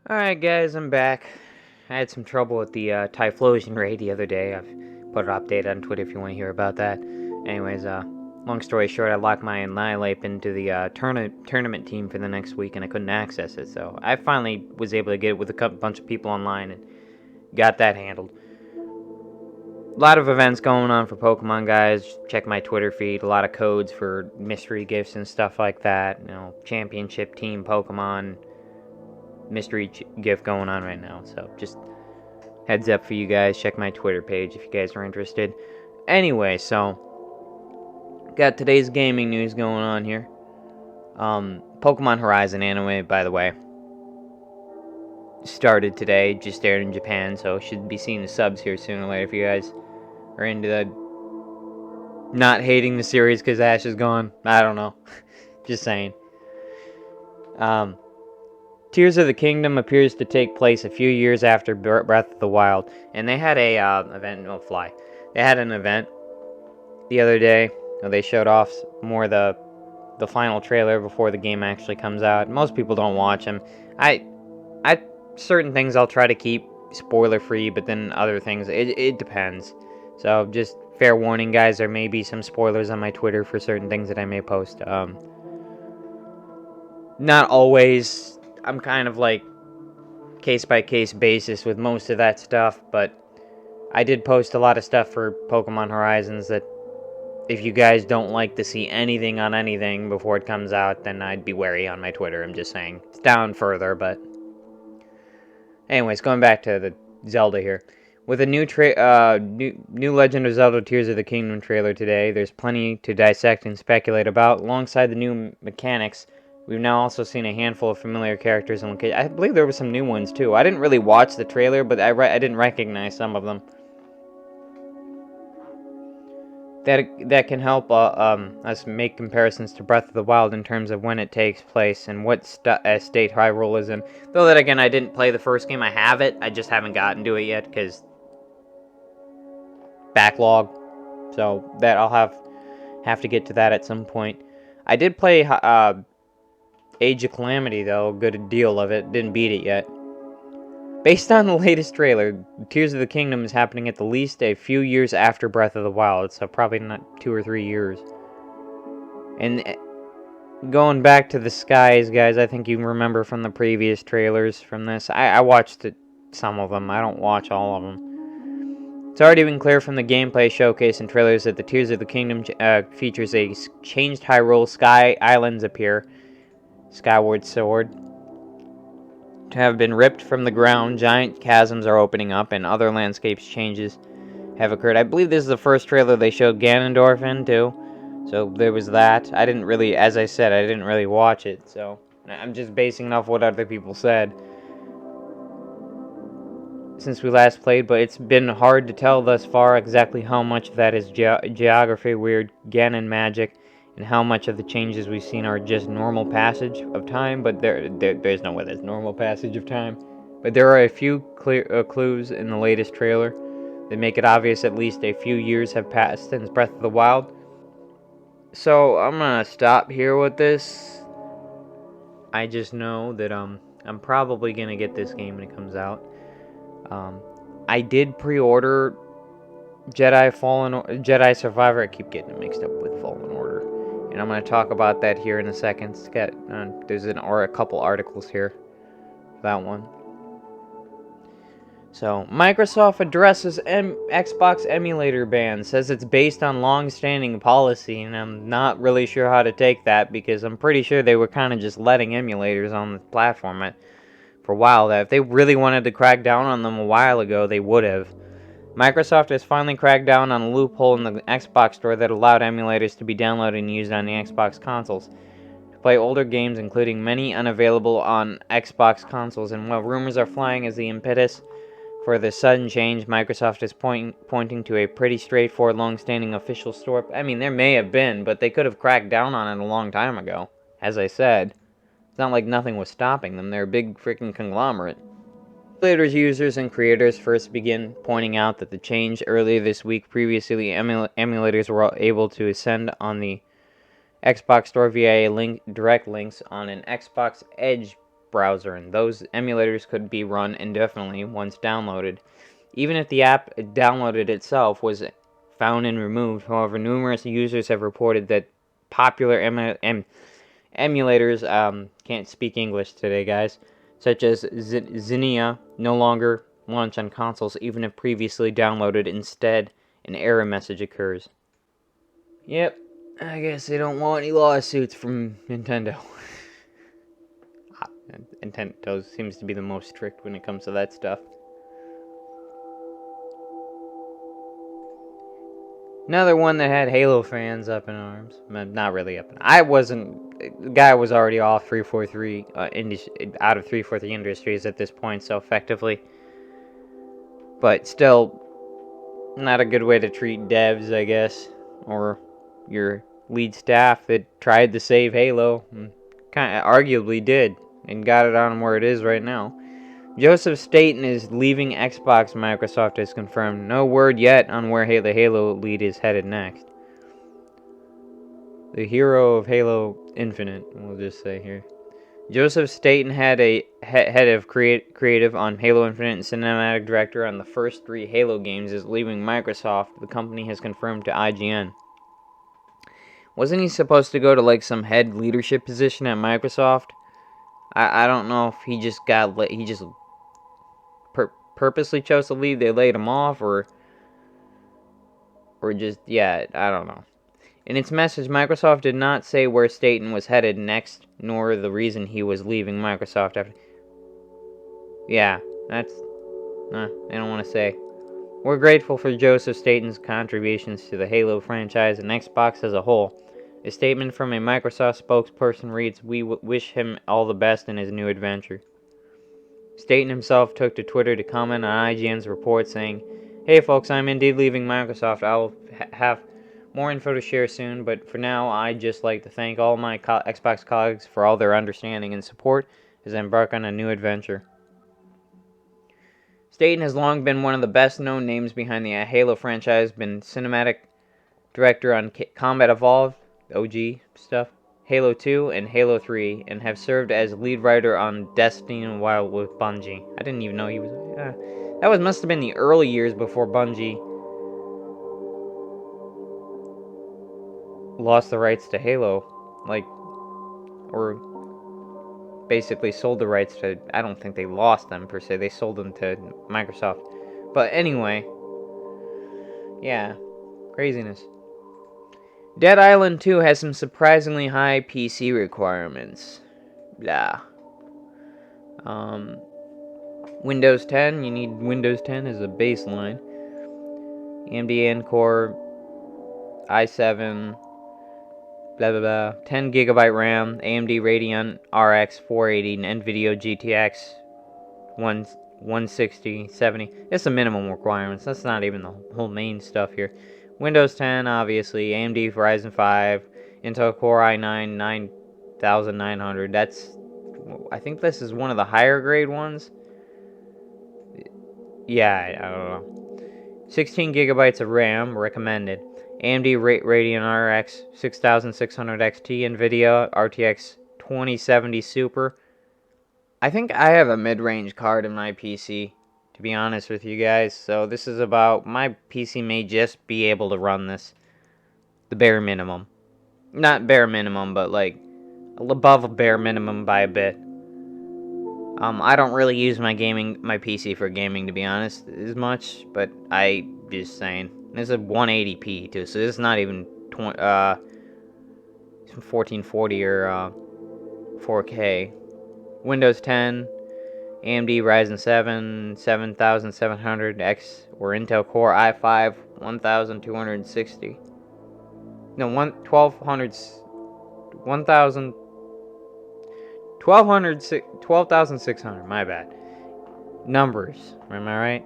Alright guys, I'm back. I had some trouble with the Typhlosion raid the other day. I've put an update on Twitter if you want to hear about that. Anyways, long story short, I locked my Annihilate into the tournament team for the next week and I couldn't access it. So I finally was able to get it with a bunch of people online and got that handled. A lot of events going on for Pokemon, guys. Check my Twitter feed. A lot of codes for mystery gifts and stuff like that. You know, championship team Pokemon mystery gift going on right now. So just heads up for you guys. Check my Twitter page if you guys are interested. Anyway, so got today's gaming news going on here. Pokemon Horizon anime, by the way, started today. Just aired in Japan, so should be seeing the subs here sooner or later if you guys are into the not hating the series because Ash is gone. I don't know. Just saying. Tears of the Kingdom appears to take place a few years after Breath of the Wild, and they had a event. No fly. They had an event the other day. They showed off more the final trailer before the game actually comes out. Most people don't watch them. I certain things I'll try to keep spoiler free, but then other things it depends. So just fair warning, guys. There may be some spoilers on my Twitter for certain things that I may post. Not always. I'm kind of like case-by-case basis with most of that stuff, but I did post a lot of stuff for Pokemon Horizons that if you guys don't like to see anything on anything before it comes out, then I'd be wary on my Twitter. I'm just saying. It's down further, but anyways, going back to the Zelda here. With a new Legend of Zelda Tears of the Kingdom trailer today, there's plenty to dissect and speculate about. Alongside the new mechanics, we've now also seen a handful of familiar characters and locations. I believe there were some new ones too. I didn't really watch the trailer, but I didn't recognize some of them. That can help us make comparisons to Breath of the Wild in terms of when it takes place and what state Hyrule is in. Though that again, I didn't play the first game. I have it. I just haven't gotten to it yet because backlog. So that I'll have to get to that at some point. I did play Age of Calamity though, a good deal of it. Didn't beat it yet. Based on the latest trailer, Tears of the Kingdom is happening at the least a few years after Breath of the Wild, so probably not 2 or 3 years. And going back to the skies, guys, I think you remember from the previous trailers from this. I watched some of them. I don't watch all of them. It's already been clear from the gameplay showcase and trailers that the Tears of the Kingdom features a changed Hyrule. Sky Islands appear. Skyward Sword. To have been ripped from the ground, giant chasms are opening up, and other landscapes changes have occurred. I believe this is the first trailer they showed Ganondorf in, too. So there was that. I didn't really, as I said, I didn't really watch it, so I'm just basing it off what other people said since we last played, but it's been hard to tell thus far exactly how much of that is geography, weird Ganon magic, and how much of the changes we've seen are just normal passage of time, but there's no way that's normal passage of time. But there are a few clear clues in the latest trailer that make it obvious at least a few years have passed since Breath of the Wild. So I'm gonna stop here with this. I just know that I'm probably gonna get this game when it comes out. I did pre-order Jedi Survivor. I keep getting it mixed up with Fallen Order, and I'm going to talk about that here in a second. There's a couple articles here for that one. So Microsoft addresses Xbox emulator ban, says it's based on long-standing policy, and I'm not really sure how to take that because I'm pretty sure they were kind of just letting emulators on the platform for a while. That if they really wanted to crack down on them a while ago, they would have. Microsoft has finally cracked down on a loophole in the Xbox store that allowed emulators to be downloaded and used on the Xbox consoles to play older games, including many unavailable on Xbox consoles. And while rumors are flying as the impetus for the sudden change, Microsoft is pointing to a pretty straightforward, long-standing official store. I mean, there may have been, but they could have cracked down on it a long time ago. As I said, it's not like nothing was stopping them. They're a big freaking conglomerate. Emulators users and creators first begin pointing out that the change earlier this week. Previously, emulators were able to ascend on the Xbox store via direct links on an Xbox Edge browser, and those emulators could be run indefinitely once downloaded. Even if the app downloaded itself was found and removed. However, numerous users have reported that popular emulators, can't speak English today, guys, such as Zinnia, no longer launch on consoles even if previously downloaded. Instead, an error message occurs. Yep, I guess they don't want any lawsuits from Nintendo. Nintendo seems to be the most strict when it comes to that stuff. Another one that had Halo fans up in arms. Not really up in I wasn't... The guy was already off 343, out of 343 Industries at this point, so effectively. But still, not a good way to treat devs, I guess. Or your lead staff that tried to save Halo. Kind of arguably did. And got it on where it is right now. Joseph Staten is leaving Xbox, Microsoft has confirmed. No word yet on where the Halo lead is headed next. The hero of Halo Infinite, we'll just say here. Joseph Staten had a head of creative on Halo Infinite and cinematic director on the first 3 Halo games, is leaving Microsoft, the company has confirmed to IGN. Wasn't he supposed to go to like some head leadership position at Microsoft? I don't know if he just purposely chose to leave, they laid him off, or just, yeah, I don't know. In its message, Microsoft did not say where Staten was headed next, nor the reason he was leaving Microsoft after. Yeah, that's... I don't want to say. We're grateful for Joseph Staten's contributions to the Halo franchise and Xbox as a whole. A statement from a Microsoft spokesperson reads, "We wish him all the best in his new adventure." Staten himself took to Twitter to comment on IGN's report, saying, "Hey folks, I'm indeed leaving Microsoft. I'll have more info to share soon, but for now, I'd just like to thank all my Xbox colleagues for all their understanding and support as I embark on a new adventure." Staten has long been one of the best-known names behind the Halo franchise, been cinematic director on Combat Evolved, OG stuff, Halo 2, and Halo 3, and have served as lead writer on Destiny and Wild with Bungie. I didn't even know he was... that must have been the early years before Bungie lost the rights to Halo. Like, or basically sold the rights to... I don't think they lost them, per se. They sold them to Microsoft. But anyway, yeah, craziness. Dead Island 2 has some surprisingly high PC requirements. Blah. Windows 10, you need Windows 10 as a baseline. AMD Core i7, blah blah blah. 10 GB RAM, AMD Radeon RX 480, and Nvidia GTX 160, 70. It's the minimum requirements. That's not even the whole main stuff here. Windows 10, obviously, AMD Ryzen 5, Intel Core i9 9900. I think this is one of the higher grade ones. Yeah, I don't know. 16 gigabytes of RAM, recommended. AMD Radeon RX 6600 XT, Nvidia RTX 2070 Super. I think I have a mid-range card in my PC, to be honest with you guys. So this is about... my PC may just be able to run this. The bare minimum. Not bare minimum, but like above a bare minimum by a bit. I don't really use my PC for gaming, to be honest, as much, but I just saying. This is a 180p too, so this is not even 1440 or 4K. Windows 10, AMD Ryzen 7 7700X, or Intel Core i5 1260. No, 12,600, my bad. Numbers, am I right?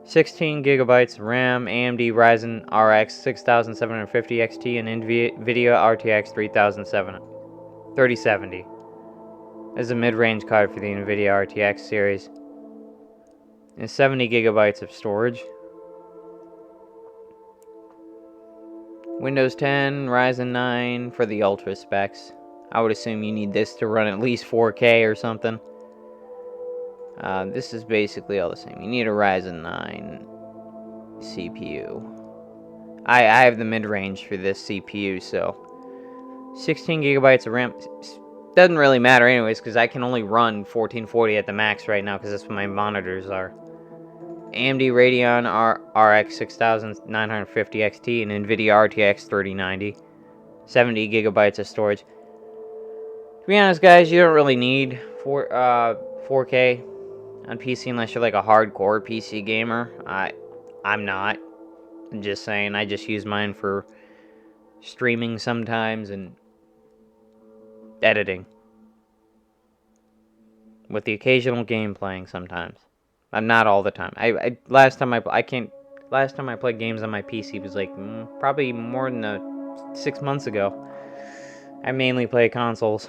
16 gigabytes RAM, AMD Ryzen RX 6750 XT, and Nvidia RTX 3070. This is a mid-range card for the Nvidia RTX series. And 70 gigabytes of storage. Windows 10, Ryzen 9 for the ultra specs. I would assume you need this to run at least 4K or something. This is basically all the same. You need a Ryzen 9 CPU. I have the mid-range for this CPU, so 16 gigabytes of RAM doesn't really matter anyways, because I can only run 1440 at the max right now, because that's what my monitors are. AMD Radeon RX 6950 XT and Nvidia RTX 3090. 70 gigabytes of storage. To be honest, guys, you don't really need 4K on PC unless you're like a hardcore PC gamer. I'm not. I'm just saying, I just use mine for streaming sometimes and editing, with the occasional game playing sometimes. Not all the time. Last time I played games on my PC was like probably more than 6 months ago. I mainly play consoles.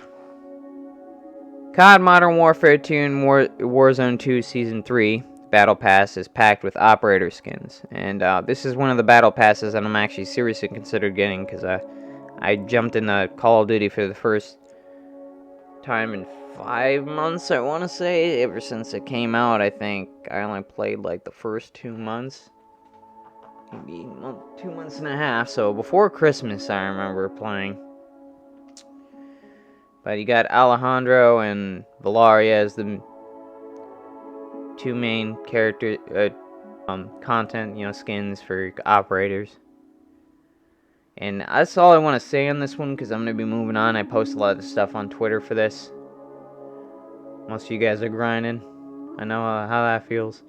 COD Modern Warfare 2 and Warzone 2 Season 3 Battle Pass is packed with operator skins, and this is one of the Battle Passes that I'm actually seriously considered getting, because I jumped into Call of Duty for the first time in 5 months, I want to say. Ever since it came out, I think I only played like the first 2 months, maybe 2 months and a half, so before Christmas I remember playing. But you got Alejandro and Valaria as the two main character content, skins for operators. And that's all I want to say on this one, because I'm going to be moving on. I post a lot of the stuff on Twitter for this. Most of you guys are grinding. I know how that feels.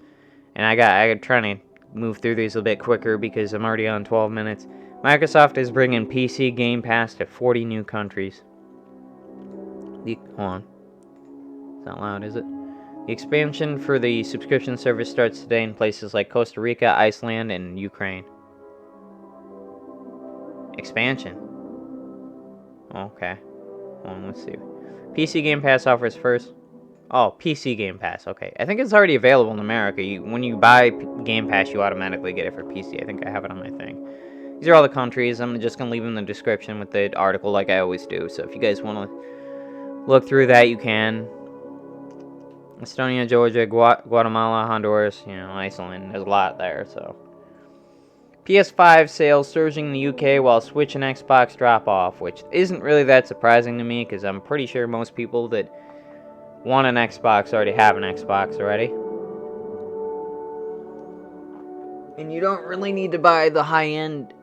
And I got trying to move through these a bit quicker because I'm already on 12 minutes. Microsoft is bringing PC Game Pass to 40 new countries. Hold on. It's not loud, is it? The expansion for the subscription service starts today in places like Costa Rica, Iceland, and Ukraine. Expansion. Okay. Hold on, let's see. PC Game Pass offers first. Oh, PC Game Pass. Okay. I think it's already available in America. When you buy Game Pass, you automatically get it for PC. I think I have it on my thing. These are all the countries. I'm just going to leave them in the description with the article like I always do. So if you guys want to look through that, you can. Estonia, Georgia, Guatemala, Honduras, Iceland. There's a lot there, so. PS5 sales surging in the UK while Switch and Xbox drop off, which isn't really that surprising to me, because I'm pretty sure most people that want an Xbox already have an Xbox already. And you don't really need to buy the high-end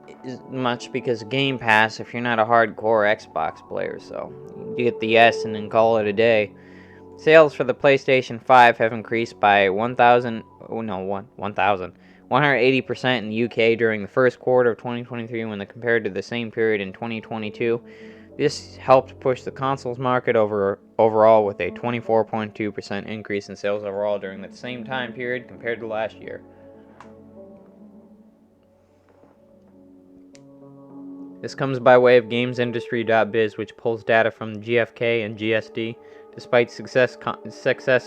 much, because Game Pass, if you're not a hardcore Xbox player, so you get the S and then call it a day. Sales for the PlayStation 5 have increased by 180% in the UK during the first quarter of 2023 when compared to the same period in 2022. This helped push the consoles market overall with a 24.2% increase in sales overall during the same time period compared to last year. This comes by way of GamesIndustry.biz, which pulls data from GfK and GSD. Despite success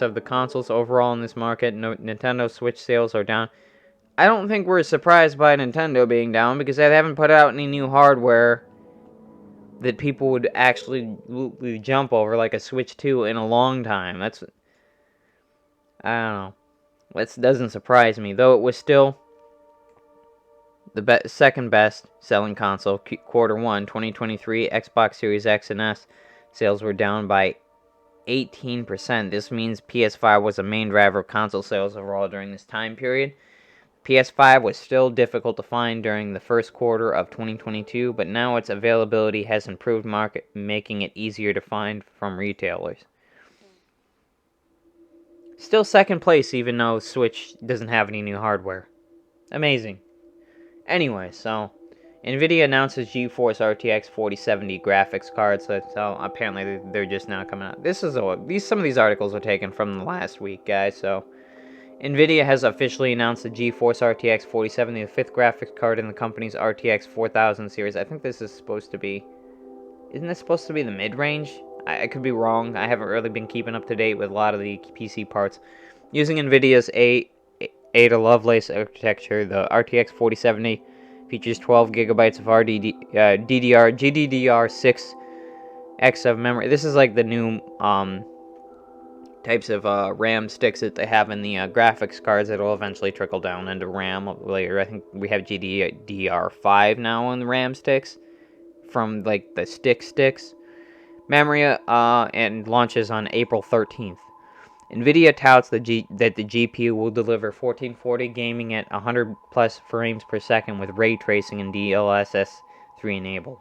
of the consoles overall in this market, Nintendo Switch sales are down. I don't think we're surprised by Nintendo being down, because they haven't put out any new hardware that people would actually jump over, like a Switch 2, in a long time. I don't know. That doesn't surprise me, though it was still the second best selling console. Quarter 1, 2023, Xbox Series X and S sales were down by 18%. This means PS5 was the main driver of console sales overall during this time period. PS5 was still difficult to find during the first quarter of 2022, but now its availability has improved, making it easier to find from retailers. Still second place, even though Switch doesn't have any new hardware. Amazing. Anyway, so Nvidia announces GeForce RTX 4070 graphics cards, so apparently they're just now coming out. Some of these articles are taken from last week, guys. So Nvidia has officially announced the GeForce RTX 4070, the fifth graphics card in the company's RTX 4000 series. I think this is supposed to be. Isn't this supposed to be the mid-range? I could be wrong. I haven't really been keeping up to date with a lot of the PC parts. Using Nvidia's Ada Lovelace architecture, the RTX 4070 features 12 gigabytes of GDDR6X of memory. This is like the new types of RAM sticks that they have in the graphics cards that will eventually trickle down into RAM later. I think we have GDDR5 now on the RAM sticks from like the sticks. Memory and launches on April 13th. Nvidia touts that the GPU will deliver 1440 gaming at 100 plus frames per second with ray tracing and DLSS 3 enabled.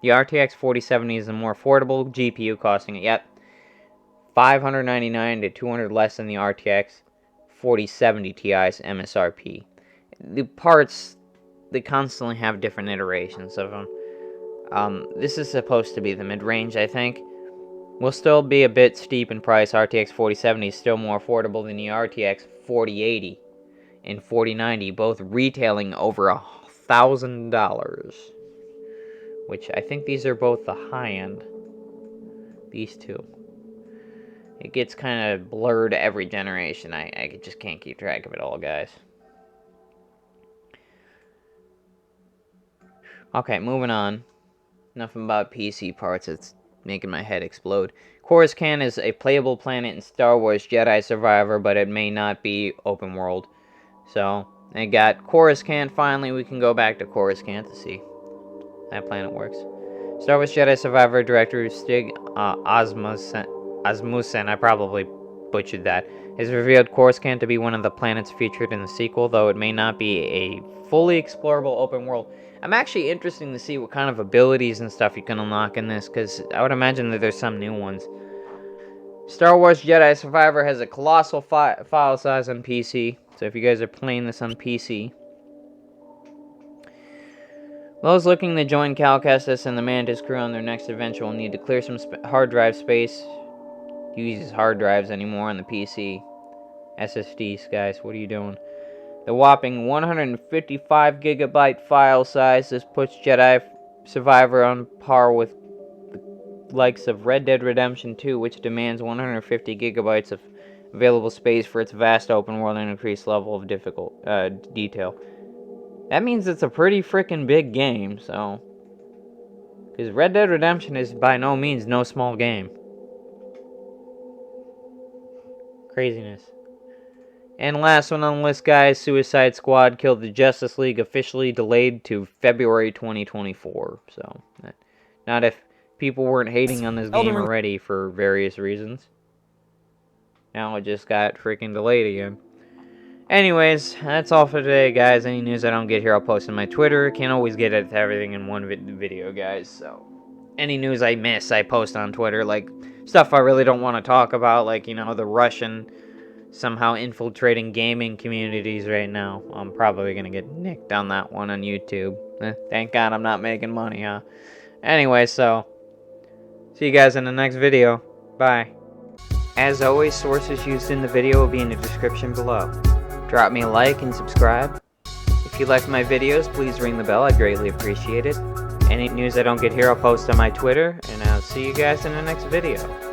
The RTX 4070 is a more affordable GPU, costing $599 to $200 less than the RTX 4070 Ti's MSRP. The parts, they constantly have different iterations of them. This is supposed to be the mid-range, I think. Will still be a bit steep in price. RTX 4070 is still more affordable than the RTX 4080 and 4090, both retailing over $1,000. Which I think these are both the high end. These two. It gets kind of blurred every generation. I just can't keep track of it all, guys. Okay, moving on. Enough about PC parts. It's making my head explode. Coruscant is a playable planet in Star Wars Jedi Survivor, but it may not be open world. So, I got Coruscant. Finally, we can go back to Coruscant to see that planet works. Star Wars Jedi Survivor director Stig Asmussen, I probably butchered that, has revealed Coruscant to be one of the planets featured in the sequel, though it may not be a fully explorable open world. I'm actually interested to see what kind of abilities and stuff you can unlock in this, because I would imagine that there's some new ones. Star Wars Jedi Survivor has a colossal file size on PC, so if you guys are playing this on PC, those looking to join Cal Kestis and the Mantis crew on their next adventure will need to clear some hard drive space. Uses hard drives anymore on the PC. SSDs, guys, what are you doing? The whopping 155 gigabyte file size. This puts Jedi Survivor on par with the likes of Red Dead Redemption 2, which demands 150 gigabytes of available space for its vast open world and increased level of detail. That means it's a pretty freaking big game, so. Because Red Dead Redemption is by no means no small game. Craziness. And last one on the list, guys, Suicide Squad killed the Justice League, officially delayed to February 2024. So, not if people weren't hating on this game already for various reasons. Now it just got freaking delayed again. Anyways, that's all for today, guys. Any news I don't get here, I'll post on my Twitter. Can't always get at everything in one video, guys. So, any news I miss, I post on Twitter. Like, stuff I really don't want to talk about, like, you know, the Russian somehow infiltrating gaming communities right now. I'm probably going to get nicked on that one on YouTube. Thank God I'm not making money, huh? Anyway, so, see you guys in the next video. Bye. As always, sources used in the video will be in the description below. Drop me a like and subscribe. If you like my videos, please ring the bell. I'd greatly appreciate it. Any news I don't get here, I'll post on my Twitter. And I'll see you guys in the next video.